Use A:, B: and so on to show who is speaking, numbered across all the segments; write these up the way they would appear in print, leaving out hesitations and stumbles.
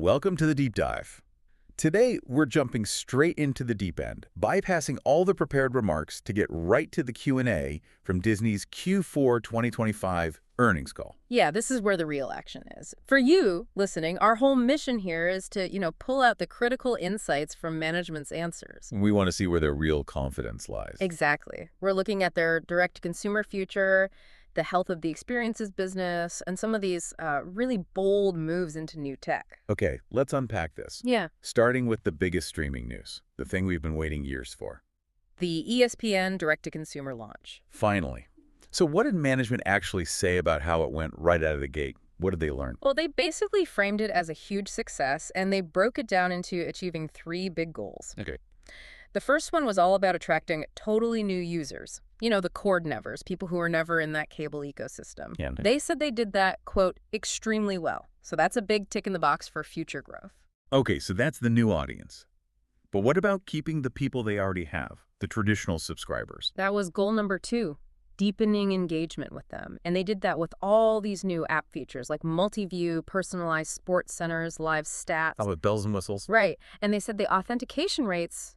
A: welcome to the deep dive. Today, we're jumping straight into the deep end, bypassing all the prepared remarks to get right to the Q&A from Disney's Q4 2025 earnings call.
B: Yeah, this is where the real action is. For you listening, our whole mission here is to, pull out the critical insights from management's answers.
A: We want to see where their real confidence lies.
B: Exactly. We're looking at their direct-to-consumer future, the health of the experiences business, and some of these really bold moves into new tech.
A: Okay, let's unpack this.
B: Yeah.
A: Starting with the biggest streaming news, the thing we've been waiting years for.
B: The ESPN direct-to-consumer launch.
A: Finally. So what did management actually say about how it went right out of the gate? What did they learn?
B: Well, they basically framed it as a huge success, and they broke it down into achieving 3 big goals.
A: Okay.
B: The first one was all about attracting totally new users. The cord nevers, people who were never in that cable ecosystem.
A: Yeah.
B: They said they did that, quote, extremely well. So that's a big tick in the box for future growth.
A: Okay, so that's the new audience. But what about keeping the people they already have, the traditional subscribers?
B: That was goal number 2, deepening engagement with them. And they did that with all these new app features like multi-view, personalized sports centers, live stats.
A: How about bells and whistles?
B: Right. And they said the authentication rates,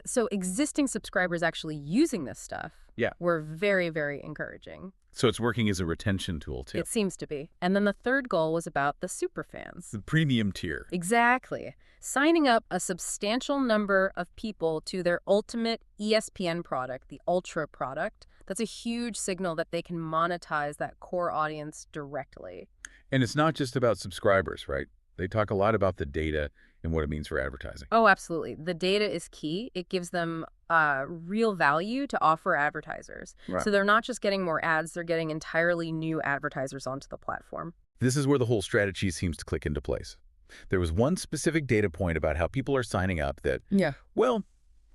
B: so existing subscribers actually using this stuff, were very, very encouraging.
A: So it's working as a retention tool, too.
B: It seems to be. And then the third goal was about the superfans.
A: The premium tier.
B: Exactly. Signing up a substantial number of people to their ultimate ESPN product, the Ultra product. That's a huge signal that they can monetize that core audience directly.
A: And it's not just about subscribers, right? They talk a lot about the data and what it means for advertising.
B: Oh, absolutely. The data is key. It gives them real value to offer advertisers.
A: Right.
B: So they're not just getting more ads, they're getting entirely new advertisers onto the platform.
A: This is where the whole strategy seems to click into place. There was one specific data point about how people are signing up that, well,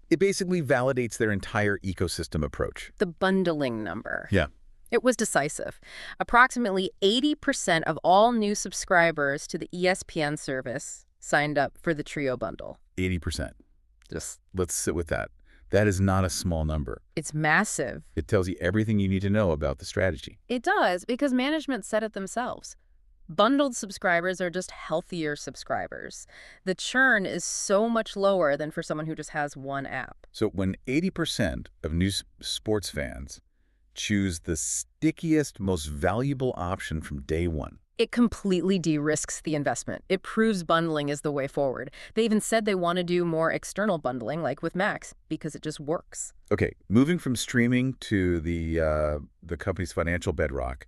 A: it basically validates their entire ecosystem approach.
B: The bundling number.
A: Yeah.
B: It was decisive. Approximately 80% of all new subscribers to the ESPN service signed up for the Trio bundle.
A: 80%. Just let's sit with that. That is not a small number.
B: It's massive.
A: It tells you everything you need to know about the strategy.
B: It does, because management said it themselves. Bundled subscribers are just healthier subscribers. The churn is so much lower than for someone who just has one app.
A: So when 80% of new sports fans choose the stickiest, most valuable option from day one,
B: it completely de-risks the investment. It proves bundling is the way forward. They even said they want to do more external bundling, like with Max, because it just works.
A: Okay, moving from streaming to the company's financial bedrock,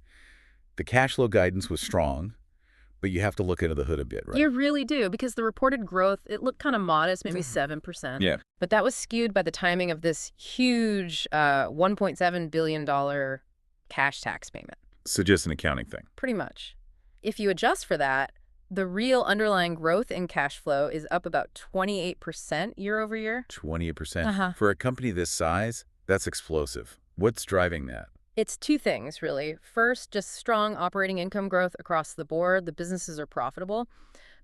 A: the cash flow guidance was strong, but you have to look into the hood a bit, right?
B: You really do, because the reported growth, it looked kind of modest, maybe 7%.
A: Yeah.
B: But that was skewed by the timing of this huge $1.7 billion cash tax payment.
A: So just an accounting thing.
B: Pretty much. If you adjust for that, the real underlying growth in cash flow is up about 28% year over year.
A: 28%? For a company this size, that's explosive. What's driving that?
B: It's 2 things, really. First, just strong operating income growth across the board. The businesses are profitable.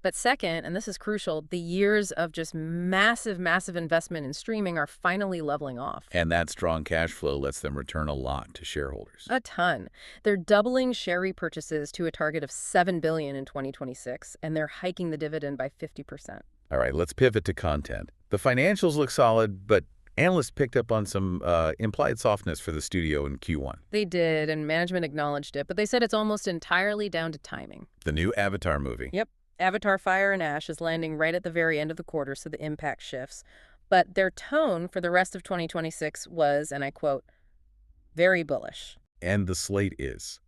B: But second, and this is crucial, the years of just massive, massive investment in streaming are finally leveling off.
A: And that strong cash flow lets them return a lot to shareholders.
B: A ton. They're doubling share repurchases to a target of $7 billion in 2026, and they're hiking the dividend by 50%.
A: All right, let's pivot to content. The financials look solid, but analysts picked up on some implied softness for the studio in Q1.
B: They did, and management acknowledged it, but they said it's almost entirely down to timing.
A: The new Avatar movie.
B: Yep. Avatar Fire and Ash is landing right at the very end of the quarter, so the impact shifts. But their tone for the rest of 2026 was, and I quote, very bullish.
A: And the slate is.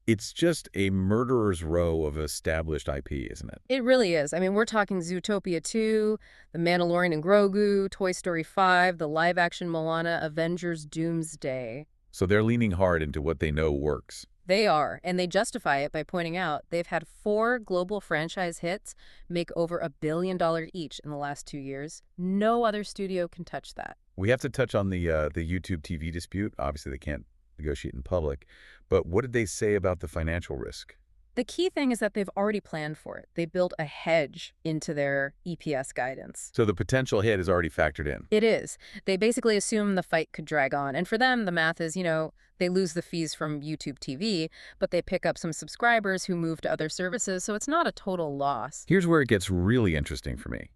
A: It's just a murderer's row of established IP, isn't it?
B: It really is. I mean, we're talking Zootopia 2, The Mandalorian and Grogu, Toy Story 5, the live-action Moana, Avengers Doomsday.
A: So they're leaning hard into what they know works.
B: They are, and they justify it by pointing out they've had 4 global franchise hits make over $1 billion each in the last 2 years. No other studio can touch that.
A: We have to touch on the YouTube TV dispute. Obviously, they can't negotiate in public. But what did they say about the financial risk?
B: The key thing is that they've already planned for it. They built a hedge into their EPS guidance.
A: So the potential hit is already factored in.
B: It is. They basically assume the fight could drag on. And for them, the math is, they lose the fees from YouTube TV, but they pick up some subscribers who move to other services, so it's not a total loss.
A: Here's where it gets really interesting for me.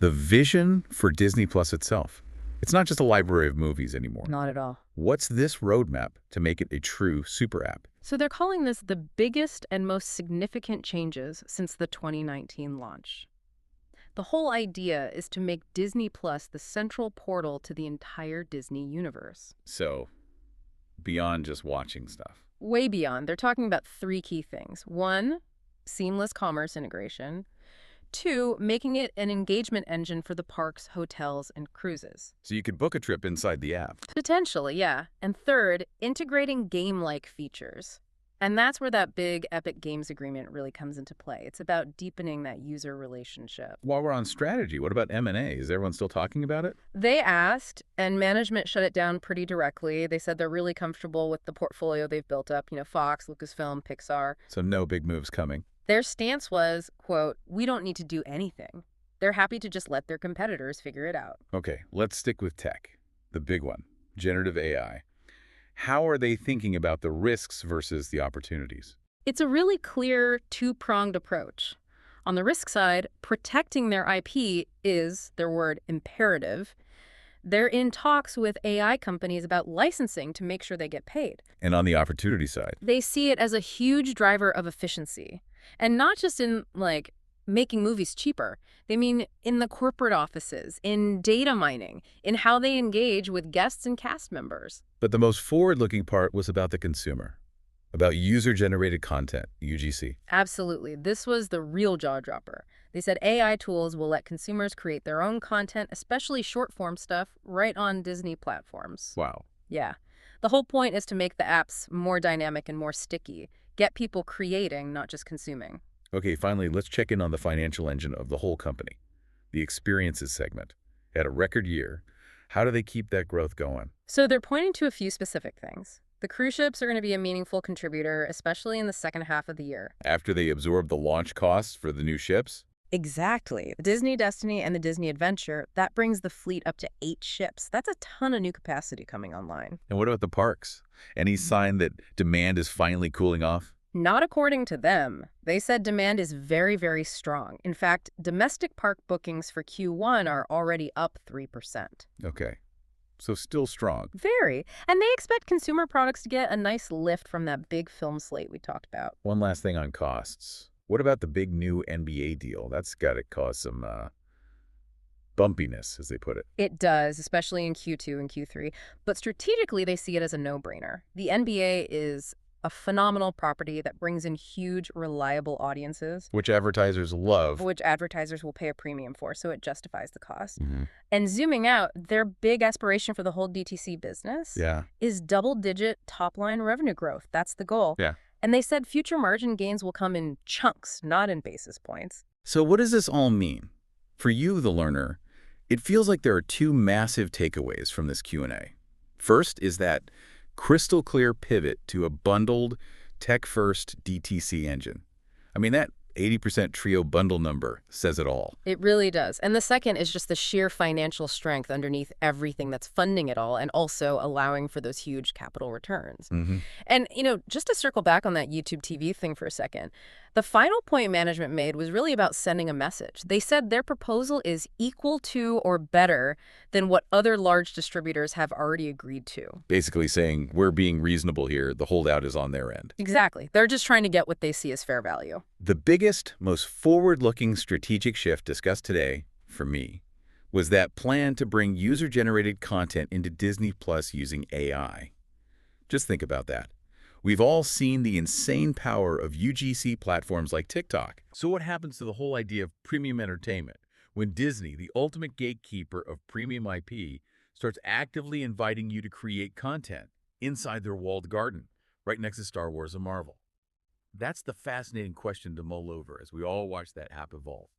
A: The vision for Disney Plus itself. It's not just a library of movies anymore.
B: Not at all.
A: What's this roadmap to make it a true super app?
B: So they're calling this the biggest and most significant changes since the 2019 launch. The whole idea is to make Disney Plus the central portal to the entire Disney universe.
A: So, beyond just watching stuff.
B: Way beyond. They're talking about three key things. One, seamless commerce integration. Two, making it an engagement engine for the parks, hotels, and cruises.
A: So you could book a trip inside the app.
B: Potentially, yeah. And third, integrating game-like features. And that's where that big Epic Games agreement really comes into play. It's about deepening that user relationship.
A: While we're on strategy, what about M&A? Is everyone still talking about it?
B: They asked, and management shut it down pretty directly. They said they're really comfortable with the portfolio they've built up, Fox, Lucasfilm, Pixar.
A: So no big moves coming.
B: Their stance was, quote, "We don't need to do anything." They're happy to just let their competitors figure it out.
A: Okay, let's stick with tech. The big one, generative AI. How are they thinking about the risks versus the opportunities?
B: It's a really clear two-pronged approach. On the risk side, protecting their IP is, their word, imperative. They're in talks with AI companies about licensing to make sure they get paid.
A: And on the opportunity side?
B: They see it as a huge driver of efficiency. And not just in, making movies cheaper. They mean in the corporate offices, in data mining, in how they engage with guests and cast members.
A: But the most forward-looking part was about the consumer, about user-generated content, UGC.
B: Absolutely. This was the real jaw-dropper. They said AI tools will let consumers create their own content, especially short-form stuff, right on Disney platforms.
A: Wow.
B: Yeah. The whole point is to make the apps more dynamic and more sticky. Get people creating, not just consuming.
A: Okay, finally, let's check in on the financial engine of the whole company. The experiences segment. Had a record year. How do they keep that growth going?
B: So they're pointing to a few specific things. The cruise ships are going to be a meaningful contributor, especially in the second half of the year.
A: After they absorb the launch costs for the new ships?
B: Exactly. The Disney Destiny and the Disney Adventure, that brings the fleet up to 8 ships. That's a ton of new capacity coming online.
A: And what about the parks? Any sign that demand is finally cooling off?
B: Not according to them. They said demand is very, very strong. In fact, domestic park bookings for Q1 are already up 3%.
A: Okay, so still strong.
B: Very. And they expect consumer products to get a nice lift from that big film slate we talked about.
A: One last thing on costs. What about the big new NBA deal? That's got to cause some bumpiness, as they put it.
B: It does, especially in Q2 and Q3. But strategically, they see it as a no-brainer. The NBA is a phenomenal property that brings in huge, reliable audiences.
A: Which advertisers love.
B: Which advertisers will pay a premium for, so it justifies the cost.
A: Mm-hmm.
B: And zooming out, their big aspiration for the whole DTC business is double-digit top-line revenue growth. That's the goal.
A: Yeah.
B: And they said future margin gains will come in chunks, not in basis points.
A: So what does this all mean? For you, the learner, it feels like there are two massive takeaways from this Q&A. First is that crystal clear pivot to a bundled, tech-first DTC engine. I mean, that 80% trio bundle number says it all.
B: It really does. And the second is just the sheer financial strength underneath everything that's funding it all and also allowing for those huge capital returns.
A: Mm-hmm.
B: And, just to circle back on that YouTube TV thing for a second, the final point management made was really about sending a message. They said their proposal is equal to or better than what other large distributors have already agreed to.
A: Basically saying, we're being reasonable here, the holdout is on their end.
B: Exactly. They're just trying to get what they see as fair value.
A: The biggest, most forward-looking strategic shift discussed today, for me, was that plan to bring user-generated content into Disney Plus using AI. Just think about that. We've all seen the insane power of UGC platforms like TikTok. So what happens to the whole idea of premium entertainment when Disney, the ultimate gatekeeper of premium IP, starts actively inviting you to create content inside their walled garden, right next to Star Wars and Marvel? That's the fascinating question to mull over as we all watch that app evolve.